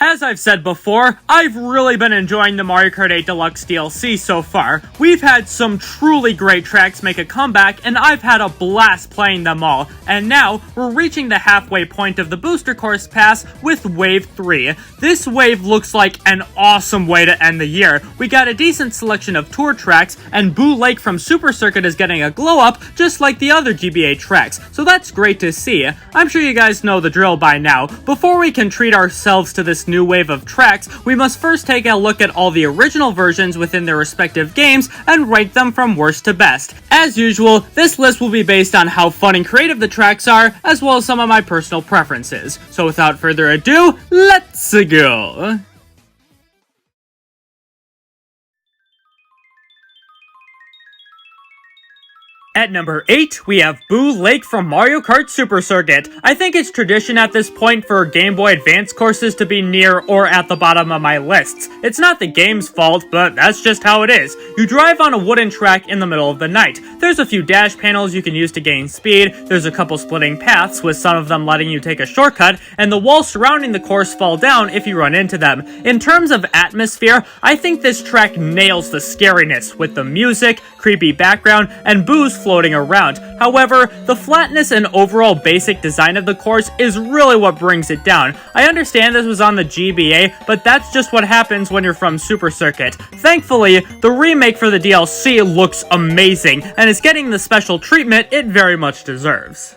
As I've said before, I've really been enjoying the Mario Kart 8 Deluxe DLC so far. We've had some truly great tracks make a comeback, and I've had a blast playing them all. And now, we're reaching the halfway point of the Booster Course Pass with Wave 3. This wave looks like an awesome way to end the year. We got a decent selection of tour tracks, and Boo Lake from Super Circuit is getting a glow up, just like the other GBA tracks, so that's great to see. I'm sure you guys know the drill by now. Before we can treat ourselves to this new wave of tracks, we must first take a look at all the original versions within their respective games and rank them from worst to best. As usual, this list will be based on how fun and creative the tracks are, as well as some of my personal preferences. So without further ado, let's go! At number 8, we have Boo Lake from Mario Kart Super Circuit. I think it's tradition at this point for Game Boy Advance courses to be near or at the bottom of my lists. It's not the game's fault, but that's just how it is. You drive on a wooden track in the middle of the night. There's a few dash panels you can use to gain speed, there's a couple splitting paths with some of them letting you take a shortcut, and the walls surrounding the course fall down if you run into them. In terms of atmosphere, I think this track nails the scariness with the music, creepy background, and Boo's floating around. However, the flatness and overall basic design of the course is really what brings it down. I understand this was on the GBA, but that's just what happens when you're from Super Circuit. Thankfully, the remake for the DLC looks amazing, and is getting the special treatment it very much deserves.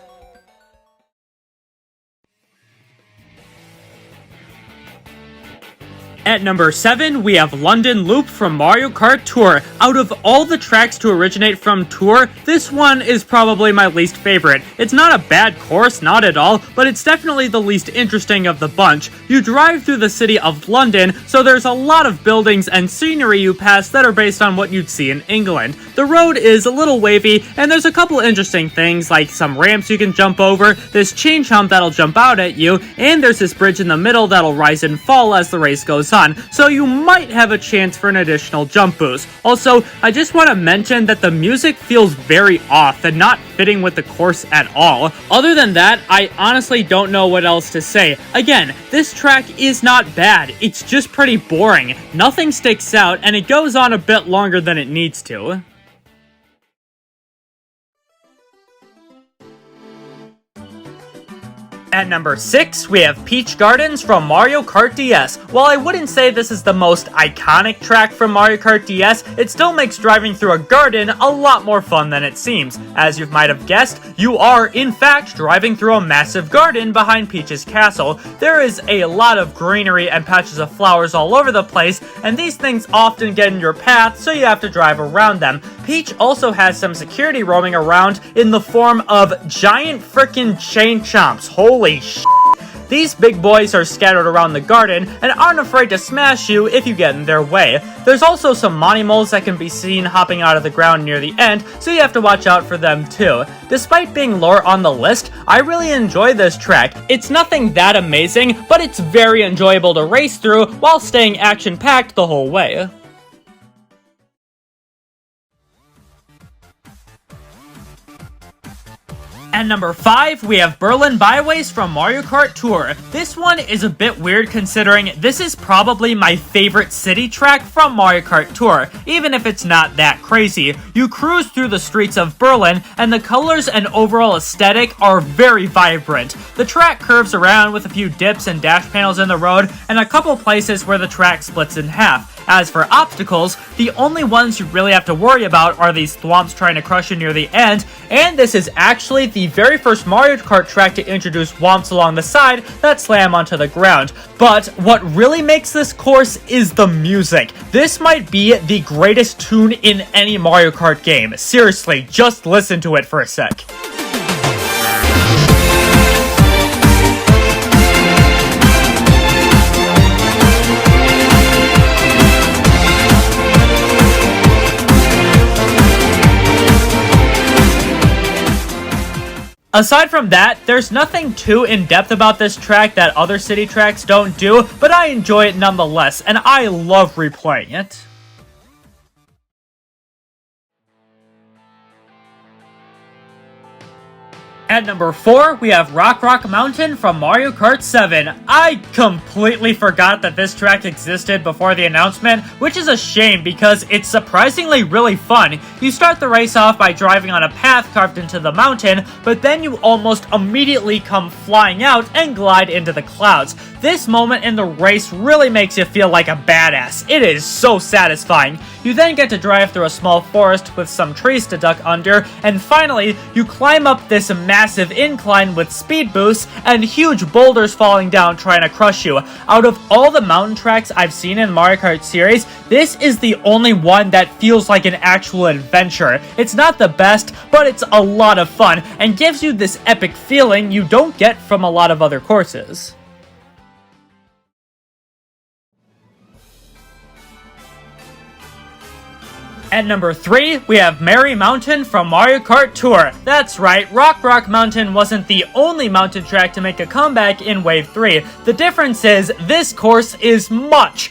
At number 7, we have London Loop from Mario Kart Tour. Out of all the tracks to originate from Tour, this one is probably my least favorite. It's not a bad course, not at all, but it's definitely the least interesting of the bunch. You drive through the city of London, so there's a lot of buildings and scenery you pass that are based on what you'd see in England. The road is a little wavy, and there's a couple interesting things, like some ramps you can jump over, this chain jump that'll jump out at you, and there's this bridge in the middle that'll rise and fall as the race goes on, so you might have a chance for an additional jump boost. Also, I just want to mention that the music feels very off and not fitting with the course at all. Other than that, I honestly don't know what else to say. Again, this track is not bad, it's just pretty boring. Nothing sticks out, and it goes on a bit longer than it needs to. At number 6, we have Peach Gardens from Mario Kart DS. While I wouldn't say this is the most iconic track from Mario Kart DS, it still makes driving through a garden a lot more fun than it seems. As you might have guessed, you are, in fact, driving through a massive garden behind Peach's castle. There is a lot of greenery and patches of flowers all over the place, and these things often get in your path, so you have to drive around them. Peach also has some security roaming around in the form of giant frickin' chain chomps. Holy sh**. These big boys are scattered around the garden and aren't afraid to smash you if you get in their way. There's also some Monimoles that can be seen hopping out of the ground near the end, so you have to watch out for them too. Despite being lower on the list, I really enjoy this track. It's nothing that amazing, but it's very enjoyable to race through while staying action-packed the whole way. At number 5, we have Berlin Byways from Mario Kart Tour. This one is a bit weird considering this is probably my favorite city track from Mario Kart Tour, even if it's not that crazy. You cruise through the streets of Berlin, and the colors and overall aesthetic are very vibrant. The track curves around with a few dips and dash panels in the road, and a couple places where the track splits in half. As for obstacles, the only ones you really have to worry about are these thwomps trying to crush you near the end, and this is actually the very first Mario Kart track to introduce thwomps along the side that slam onto the ground. But what really makes this course is the music. This might be the greatest tune in any Mario Kart game. Seriously, just listen to it for a sec. Aside from that, there's nothing too in-depth about this track that other city tracks don't do, but I enjoy it nonetheless, and I love replaying it. At number 4, we have Rock Mountain from Mario Kart 7. I completely forgot that this track existed before the announcement, which is a shame because it's surprisingly really fun. You start the race off by driving on a path carved into the mountain, but then you almost immediately come flying out and glide into the clouds. This moment in the race really makes you feel like a badass. It is so satisfying. You then get to drive through a small forest with some trees to duck under, and finally, you climb up this massive incline with speed boosts and huge boulders falling down trying to crush you. Out of all the mountain tracks I've seen in Mario Kart series, this is the only one that feels like an actual adventure. It's not the best, but it's a lot of fun and gives you this epic feeling you don't get from a lot of other courses. At number 3, we have Merry Mountain from Mario Kart Tour. That's right, Rock Mountain wasn't the only mountain track to make a comeback in Wave 3. The difference is, this course is much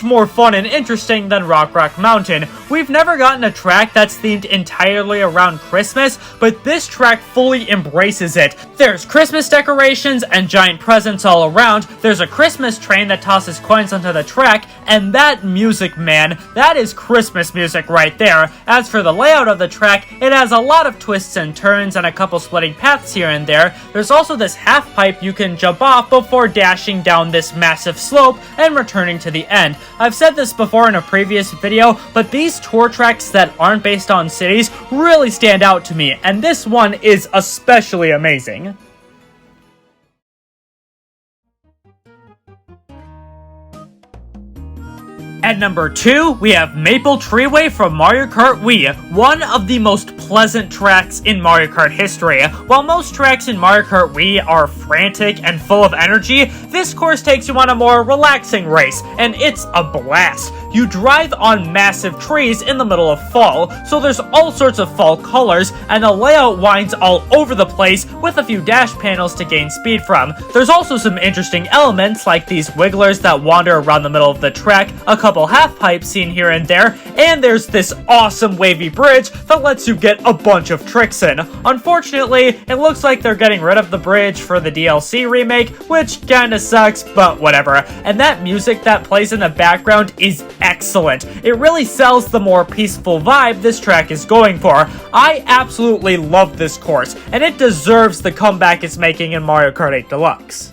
more fun and interesting than Rock Mountain. We've never gotten a track that's themed entirely around Christmas, but this track fully embraces it. There's Christmas decorations and giant presents all around, there's a Christmas train that tosses coins onto the track, and that music, man, that is Christmas music right there. As for the layout of the track, it has a lot of twists and turns and a couple splitting paths here and there. There's also this half pipe you can jump off before dashing down this massive slope and returning to the end. I've said this before in a previous video, but these tour tracks that aren't based on cities really stand out to me, and this one is especially amazing. At number 2, we have Maple Treeway from Mario Kart Wii, one of the most pleasant tracks in Mario Kart history. While most tracks in Mario Kart Wii are frantic and full of energy, this course takes you on a more relaxing race, and it's a blast. You drive on massive trees in the middle of fall, so there's all sorts of fall colors, and the layout winds all over the place with a few dash panels to gain speed from. There's also some interesting elements like these wigglers that wander around the middle of the track, a couple half pipes seen here and there, and there's this awesome wavy bridge that lets you get a bunch of tricks in. Unfortunately, it looks like they're getting rid of the bridge for the DLC remake, which kinda sucks, but whatever. And that music that plays in the background is excellent. It really sells the more peaceful vibe this track is going for. I absolutely love this course, and it deserves the comeback it's making in Mario Kart 8 Deluxe.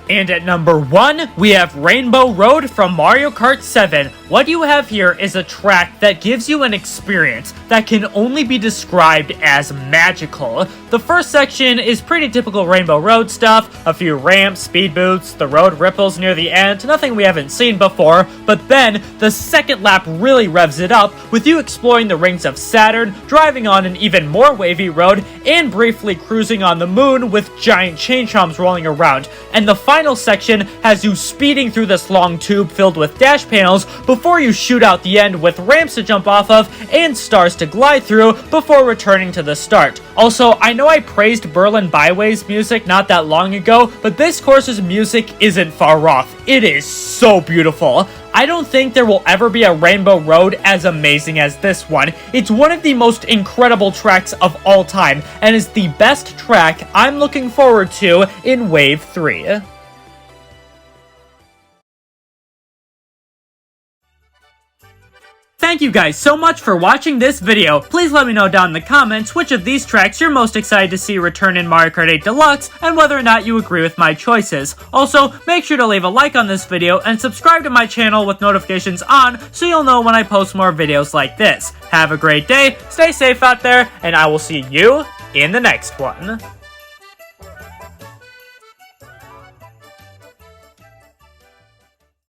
And at number 1, we have Rainbow Road from Mario Kart 7. What you have here is a track that gives you an experience that can only be described as magical. The first section is pretty typical Rainbow Road stuff, a few ramps, speed boosts, the road ripples near the end, nothing we haven't seen before, but then the second lap really revs it up, with you exploring the rings of Saturn, driving on an even more wavy road, and briefly cruising on the moon with giant chain chomps rolling around. And the final section has you speeding through this long tube filled with dash panels before you shoot out the end with ramps to jump off of and stars to glide through before returning to the start. Also, I know I praised Berlin Byways music not that long ago, but this course's music isn't far off. It is so beautiful. I don't think there will ever be a Rainbow Road as amazing as this one. It's one of the most incredible tracks of all time, and is the best track I'm looking forward to in Wave 3. Thank you guys so much for watching this video. Please let me know down in the comments which of these tracks you're most excited to see return in Mario Kart 8 Deluxe, and whether or not you agree with my choices. Also, make sure to leave a like on this video and subscribe to my channel with notifications on so you'll know when I post more videos like this. Have a great day, stay safe out there, and I will see you in the next one.